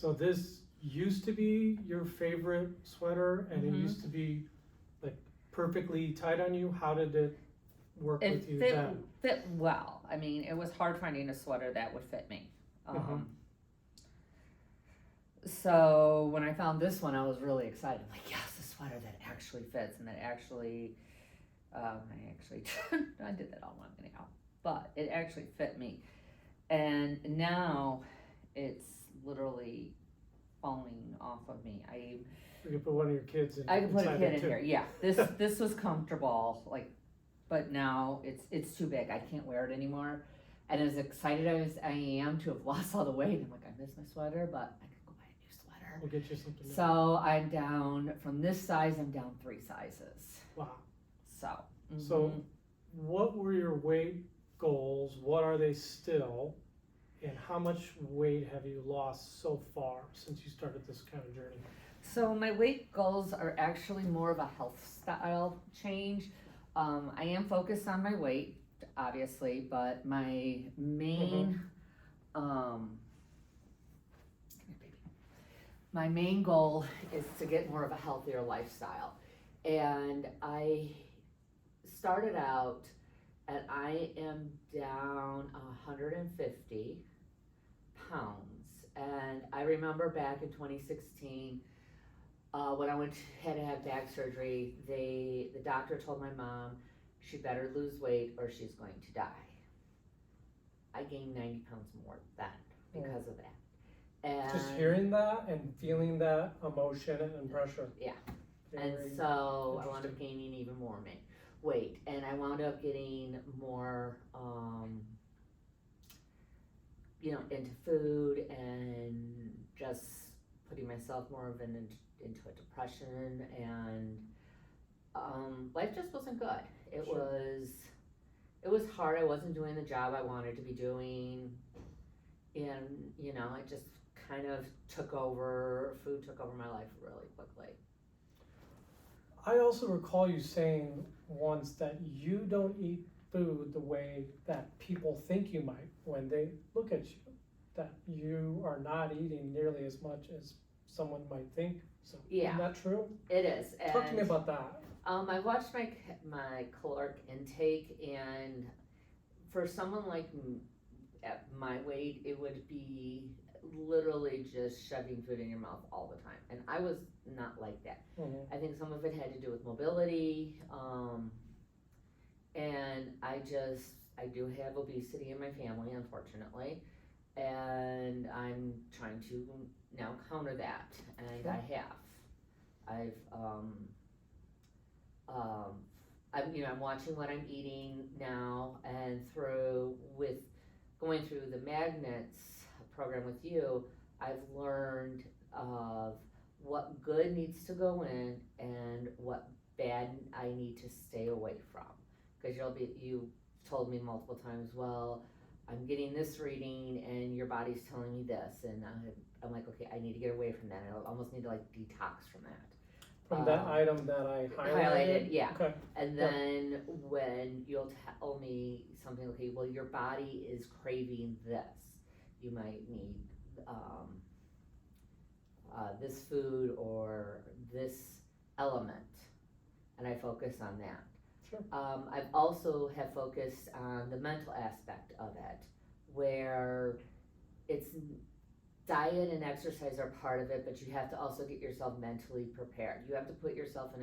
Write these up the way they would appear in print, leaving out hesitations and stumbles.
So this used to be your favorite sweater, and it used to be like perfectly tight on you. How did it work with you then? Fit well. I mean, it was hard finding a sweater that would fit me. So when I found this one, I was really excited. I'm like, yes, a sweater that actually fits and that actually, I did that all wrong anyhow, but it actually fit me. And now it's literally falling off of me. You can put one of your kids in. I can put a inside kid it in too. here. Yeah, this was comfortable, like, but now it's too big. I can't wear it anymore. And as excited as I am to have lost all the weight, I'm like, I miss my sweater, but I could go buy a new sweater. We'll get you something. So I'm down from this size. I'm down 3 sizes. Wow. So. So, what were your weight goals? What are they still? And how much weight have you lost so far since you started this kind of journey? So my weight goals are actually more of a health style change. I am focused on my weight, obviously, but my main, my main goal is to get more of a healthier lifestyle. And I started out and I am down 150 pounds. And I remember back in 2016, when I had to have back surgery, the doctor told my mom she better lose weight or she's going to die. I gained 90 pounds more then because of that. And just hearing that and feeling that emotion and pressure. Yeah. Very and so I wound up gaining even more weight, and I wound up getting more, into food and just putting myself more of into a depression, and life just wasn't good. It was hard. I wasn't doing the job I wanted to be doing, and it just kind of food took over my life really quickly. I also recall you saying once that you don't eat food the way that people think you might when they look at you, that you are not eating nearly as much as someone might think. So, yeah. Isn't that true? It is. Talk to me about that. I watched my caloric intake, and for someone like at my weight, it would be literally just shoving food in your mouth all the time, and I was not like that. I think some of it had to do with mobility, and I do have obesity in my family, unfortunately, and I'm trying to now counter that, and Sure. I'm watching what I'm eating now, and with going through the magnets program with you, I've learned of what good needs to go in and what bad I need to stay away from. Because you told me multiple times, well, I'm getting this reading and your body's telling me this, and I'm like, okay, I need to get away from that. I almost need to detox from that. From that item that I highlighted? Yeah. Okay. And then when you'll tell me something, okay, well, your body is craving this. You might need this food or this element, and I focus on that. Sure. I've also have focused on the mental aspect of it, where it's diet and exercise are part of it, but you have to also get yourself mentally prepared. You have to put yourself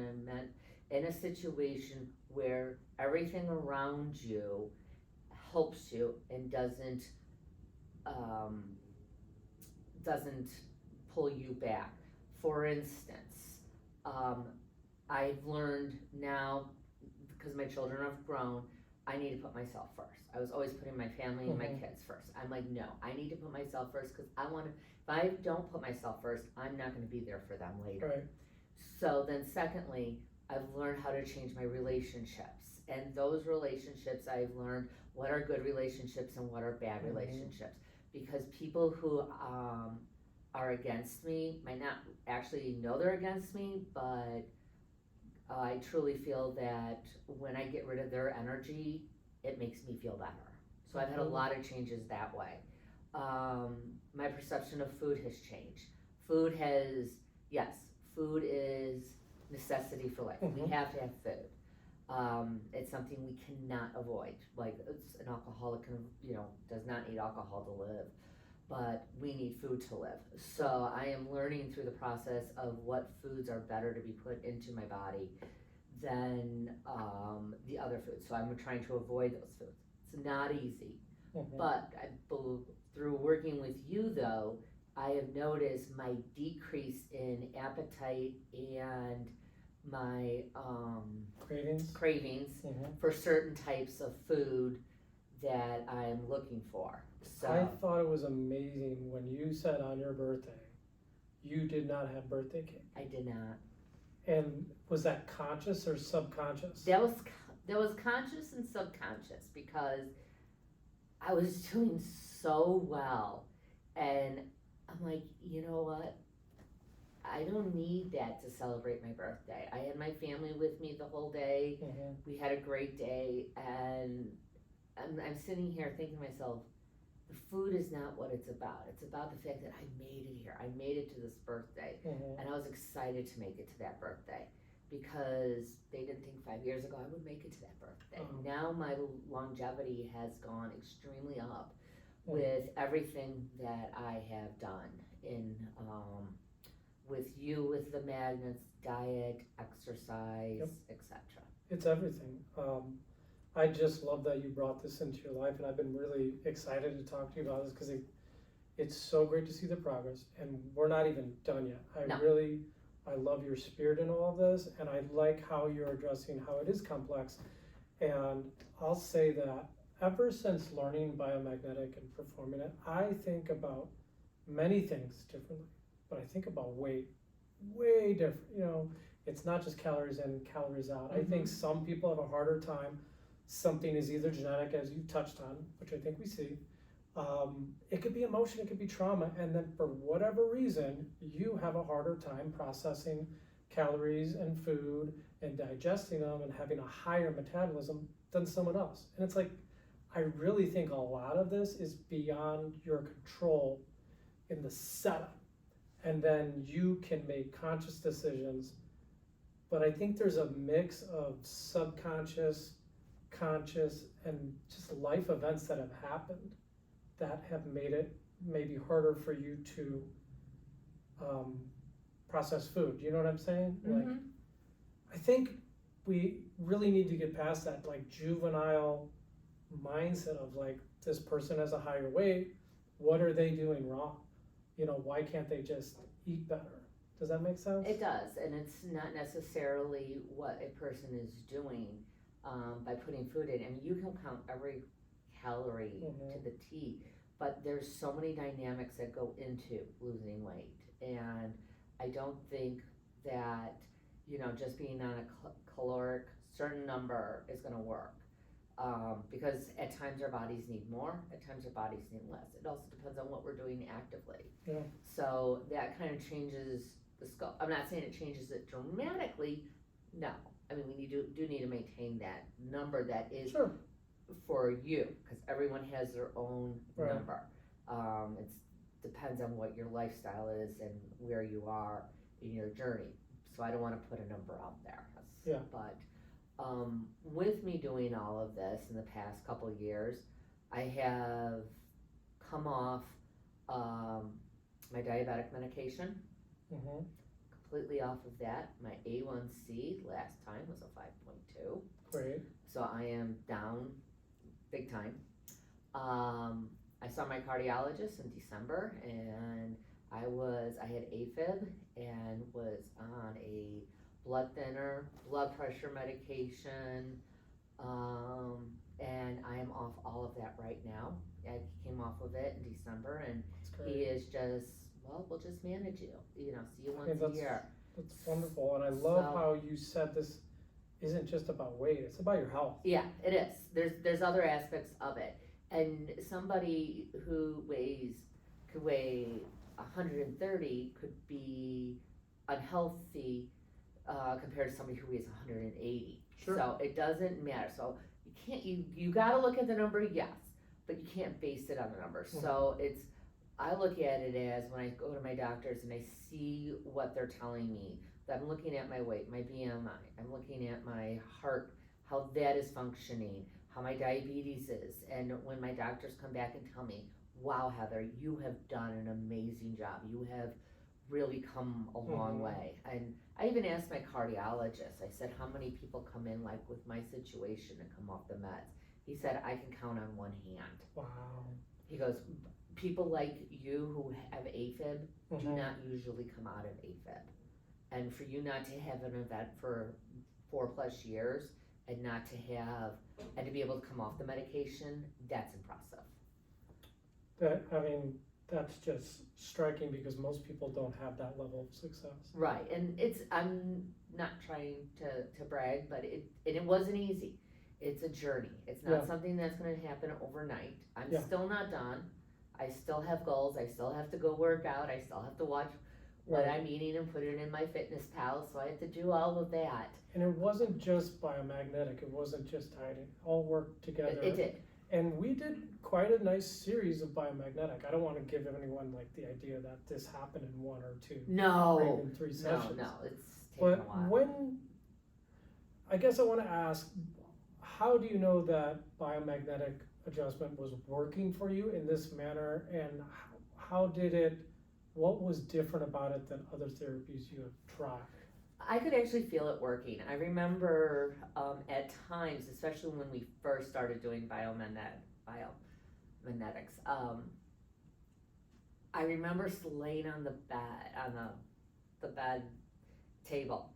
in a situation where everything around you helps you and doesn't pull you back. For instance, I've learned now, because my children have grown, I need to put myself first. I was always putting my family and my kids first. I'm like, no, I need to put myself first, because if I don't put myself first, I'm not going to be there for them later. Right. So then secondly, I've learned how to change my relationships. And those relationships, I've learned what are good relationships and what are bad relationships. Because people who are against me might not actually know they're against me, but I truly feel that when I get rid of their energy, it makes me feel better. So I've had a lot of changes that way. my perception of food has changed. Yes, food is necessity for life. We have to have food. It's something we cannot avoid. Like an alcoholic does not need alcohol to live, but we need food to live. So I am learning through the process of what foods are better to be put into my body than the other foods. So I'm trying to avoid those foods. It's not easy, but through working with you though, I have noticed my decrease in appetite and my cravings for certain types of food that I'm looking for. So I thought it was amazing when you said on your birthday, you did not have birthday cake. I did not. And was that conscious or subconscious? That was conscious and subconscious because I was doing so well, and I'm like, you know what? I don't need that to celebrate my birthday. I had my family with me the whole day. We had a great day, and I'm sitting here thinking to myself, the food is not what it's about. It's about the fact that I made it here. I made it to this birthday, and I was excited to make it to that birthday because they didn't think 5 years ago I would make it to that birthday. Now my longevity has gone extremely up with everything that I have done in with you, with the magnets, diet, exercise, etc. It's everything. I just love that you brought this into your life, and I've been really excited to talk to you about this because it's so great to see the progress, and we're not even done yet. I love your spirit in all of this, and I like how you're addressing how it is complex. And I'll say that ever since learning biomagnetic and performing it, I think about many things differently, but I think about weight way different. It's not just calories in, calories out. I think some people have a harder time. Something is either genetic, as you touched on, which I think we see. It could be emotion, it could be trauma, and then for whatever reason, you have a harder time processing calories and food and digesting them and having a higher metabolism than someone else. And it's like, I really think a lot of this is beyond your control in the setup. And then you can make conscious decisions. But I think there's a mix of subconscious, conscious, and just life events that have happened that have made it maybe harder for you to process food. You know what I'm saying? Like, I think we really need to get past that like juvenile mindset of like, this person has a higher weight, what are they doing wrong? Why can't they just eat better? Does that make sense? It does, and it's not necessarily what a person is doing by putting food in. I mean, you can count every calorie to the T, but there's so many dynamics that go into losing weight, and I don't think that just being on a caloric certain number is going to work. Because at times our bodies need more, at times our bodies need less. It also depends on what we're doing actively. So that kind of changes the scope. I'm not saying it changes it dramatically. No, I mean we do need to maintain that number that is for you, because everyone has their own number. It depends on what your lifestyle is and where you are in your journey. So I don't want to put a number out there. But with me doing all of this in the past couple of years, I have come off my diabetic medication, completely off of that. My A1C last time was a 5.2. Great. So I am down big time. I saw my cardiologist in December, and I had AFib and was on a blood thinner, blood pressure medication, and I am off all of that right now. I came off of it in December, and he is we'll just manage you, see you once a year. That's wonderful, and I love how you said this isn't just about weight, it's about your health. Yeah, it is. There's other aspects of it, and somebody who could weigh 130 could be unhealthy compared to somebody who weighs 180. So it doesn't matter. So you gotta look at the number, yes, but you can't base it on the numbers. Mhm. So I look at it as when I go to my doctors and I see what they're telling me, that I'm looking at my weight, my BMI, I'm looking at my heart, how that is functioning, how my diabetes is, and when my doctors come back and tell me, wow, Heather, you have done an amazing job, you have really come a long Mhm. way. And I even asked my cardiologist, I said, how many people come in like with my situation and come off the meds? He said, I can count on one hand. Wow. He goes, people like you who have AFib do Mhm. not usually come out of AFib. And for you not to have an event for 4+ years and not to have, and to be able to come off the medication, that's impressive. That's just striking because most people don't have that level of success. Right, and I'm not trying to brag, but it wasn't easy. It's a journey. It's not Yeah. something that's gonna happen overnight. I'm Yeah. still not done. I still have goals. I still have to go work out. I still have to watch what Right. I'm eating and put it in my fitness pal, so I have to do all of that. And it wasn't just biomagnetic, it wasn't just dieting, it all worked together. It did. And we did quite a nice series of biomagnetic. I don't want to give anyone like the idea that this happened in 1 or 2 or No, even 3 no, sessions. no, it's taken But a while. I guess I want to ask, how do you know that biomagnetic adjustment was working for you in this manner, and what was different about it than other therapies you have tried? I could actually feel it working. I remember at times, especially when we first started doing biomagnetics, I remember laying on the bed, on the bed table,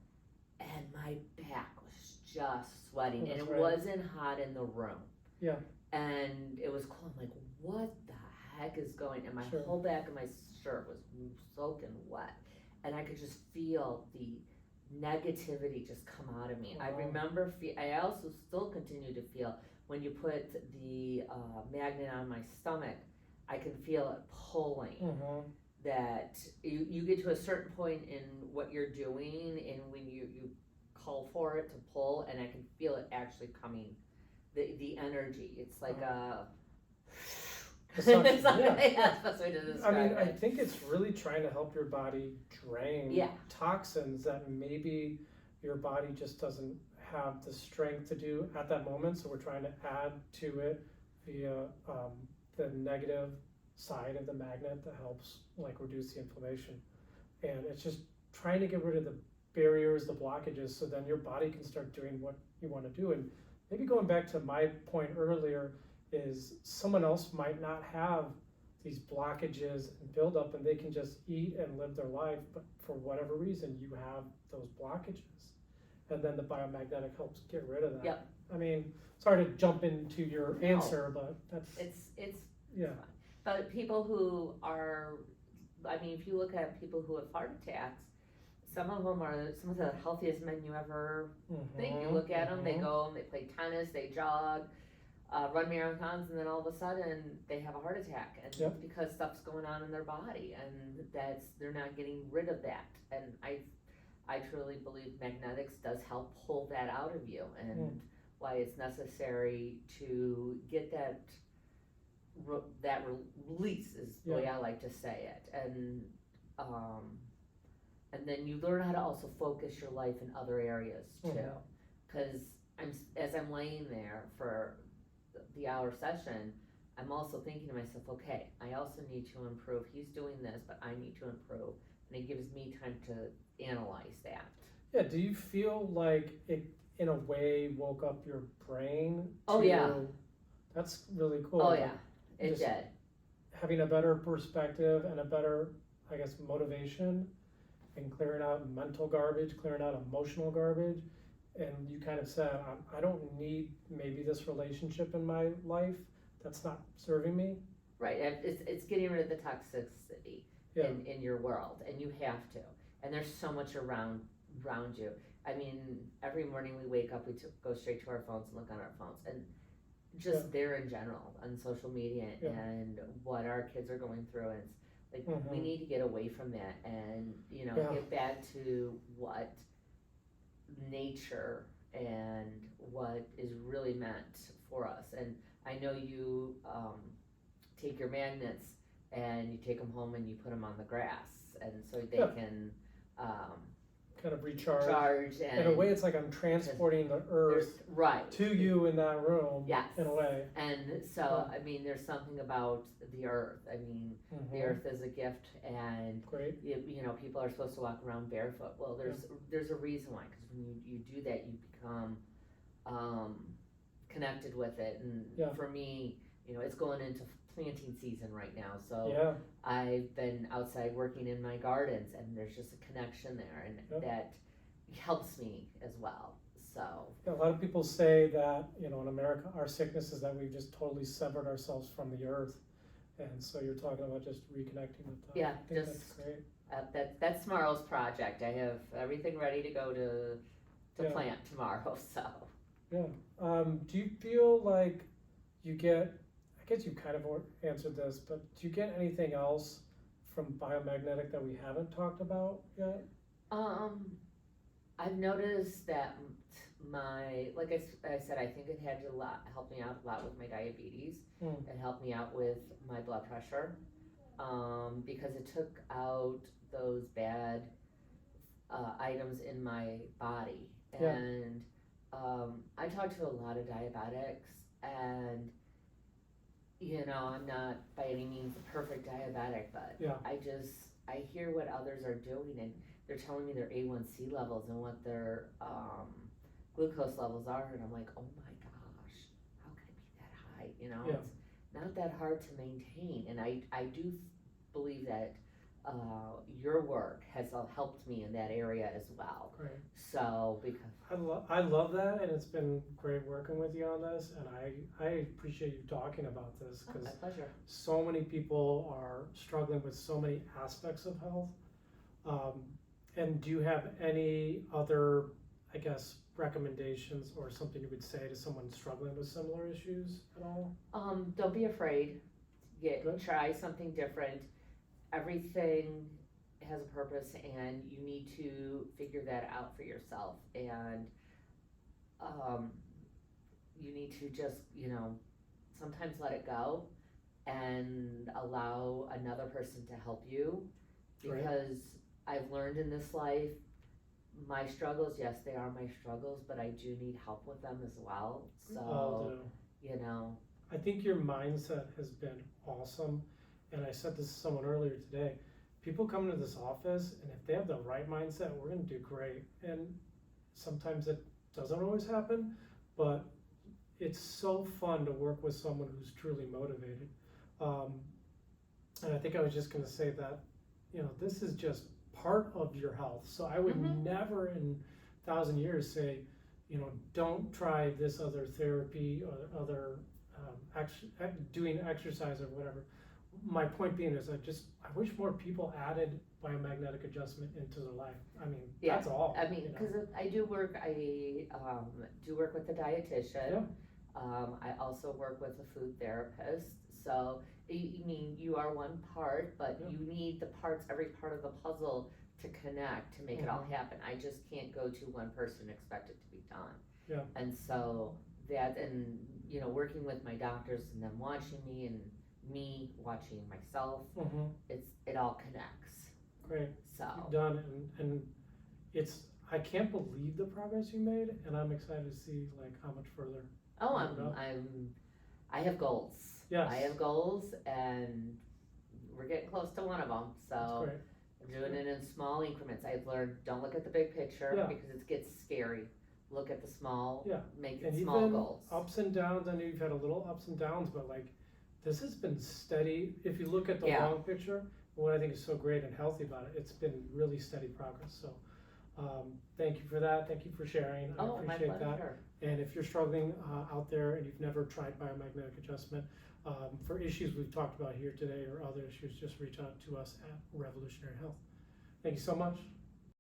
and my back was just sweating, and That's it right. wasn't hot in the room. Yeah. And it was cold. I'm like, what the heck is going? And my Sure. whole back of my shirt was soaking wet, and I could just feel the negativity just come out of me. I Wow. remember, I also still continue to feel when you put the magnet on my stomach, I can feel it pulling. Mm-hmm. That you get to a certain point in what you're doing, and when you call for it to pull, and I can feel it actually coming, the energy. It's like a suction, it's like, yeah. that's the best way to describe I it. think it's really trying to help your body drain Yeah. toxins that maybe your body just doesn't have the strength to do at that moment. So we're trying to add to it via the negative side of the magnet that helps like reduce the inflammation. And it's just trying to get rid of the barriers, the blockages, so then your body can start doing what you want to do. And maybe going back to my point earlier, is someone else might not have these blockages and buildup, and they can just eat and live their life, but for whatever reason you have those blockages, and then the biomagnetic helps get rid of that. Yep. I mean, sorry to jump into your answer, but that's It's yeah. fine. But people who are, I mean, if you look at people who have heart attacks, some of them are some of the healthiest men you ever think. You look at them, they go and they play tennis, they jog, run marathons, and then all of a sudden they have a heart attack, and Yep. it's because stuff's going on in their body, and they're not getting rid of that. And I truly believe magnetics does help pull that out of you, and why it's necessary to get that release is the way I like to say it. And then you learn how to also focus your life in other areas too, because as I'm laying there for the hour session, I'm also thinking to myself, okay, I also need to improve. He's doing this, but I need to improve, and it gives me time to analyze that. Yeah. Do you feel like it in a way woke up your brain? Oh yeah. That's really cool. Oh yeah, it just did. Having a better perspective and a better, I guess, motivation, and clearing out mental garbage, clearing out emotional garbage. And you kind of said, I don't need maybe this relationship in my life that's not serving me. Right, and it's getting rid of the toxicity in your world, and you have to. And there's so much around you. I mean, every morning we wake up, we go straight to our phones and look on our phones, and just there in general, on social media, and what our kids are going through, and it's like we need to get away from that, and get back to what nature and what is really meant for us. And I know you take your magnets and you take them home and you put them on the grass, and so they Yeah. can kind of recharge. charge and In a way, it's like I'm transporting the earth right to you in that room. Yes. In a way. And so I mean, there's something about the earth. I mean, the earth is a gift, and Great. you know, people are supposed to walk around barefoot. Well, there's a reason why, because when you do that, you become connected with it. And for me, you know, it's going into planting season right now, so I've been outside working in my gardens, and there's just a connection there, and that helps me as well. So a lot of people say that, you know, in America, our sickness is that we've just totally severed ourselves from the earth, and so you're talking about just reconnecting with that. Yeah, I think that's great. That's tomorrow's project. I have everything ready to go to plant tomorrow. So do you feel like you get, I guess you kind of answered this, but do you get anything else from biomagnetic that we haven't talked about yet? I've noticed that like I said, I think it had helped me out a lot with my diabetes. It helped me out with my blood pressure, because it took out those bad items in my body. And I talked to a lot of diabetics, and you know, I'm not by any means a perfect diabetic, but I hear what others are doing, and they're telling me their A1C levels and what their glucose levels are, and I'm like, oh my gosh, how can it be that high? You know, it's not that hard to maintain, and I do believe that your work has helped me in that area as well. Great. So because I love that, and it's been great working with you on this, and I appreciate you talking about this, because my pleasure. So many people are struggling with so many aspects of health. And do you have any other, I guess, recommendations or something you would say to someone struggling with similar issues at all? Don't be afraid. Try something different. Everything has a purpose, and you need to figure that out for yourself. And you need to just, you know, sometimes let it go and allow another person to help you, because I've learned in this life, my struggles, yes, they are my struggles, but I do need help with them as well. So, you know. I think your mindset has been awesome. And I said this to someone earlier today. People come into this office, and if they have the right mindset, we're going to do great. And sometimes it doesn't always happen, but it's so fun to work with someone who's truly motivated. And I think I was just going to say that, you know, this is just part of your health. So I would never in 1,000 years say, you know, don't try this other therapy or other doing exercise or whatever. My point being is I wish more people added biomagnetic adjustment into their life. I mean, that's all. I mean, because I do work with a dietitian. I also work with a food therapist. So, I mean, you are one part, but you need every part of the puzzle to connect to make it all happen. I just can't go to one person and expect it to be done. And so and you know, working with my doctors and them watching me and me watching myself, it all connects. Great. So you've done, and I can't believe the progress you made, and I'm excited to see like how much further. I have goals. Yes. I have goals, and we're getting close to one of them. So I'm doing it in small increments. I've learned, don't look at the big picture because it gets scary. Look at the small, make it small goals. Ups and downs. I know you've had a little ups and downs, but like this has been steady. If you look at the long picture, what I think is so great and healthy about it, it's been really steady progress. So thank you for that. Thank you for sharing. I appreciate that. And if you're struggling out there and you've never tried biomagnetic adjustment, for issues we've talked about here today or other issues, just reach out to us at Revolutionary Health. Thank you so much.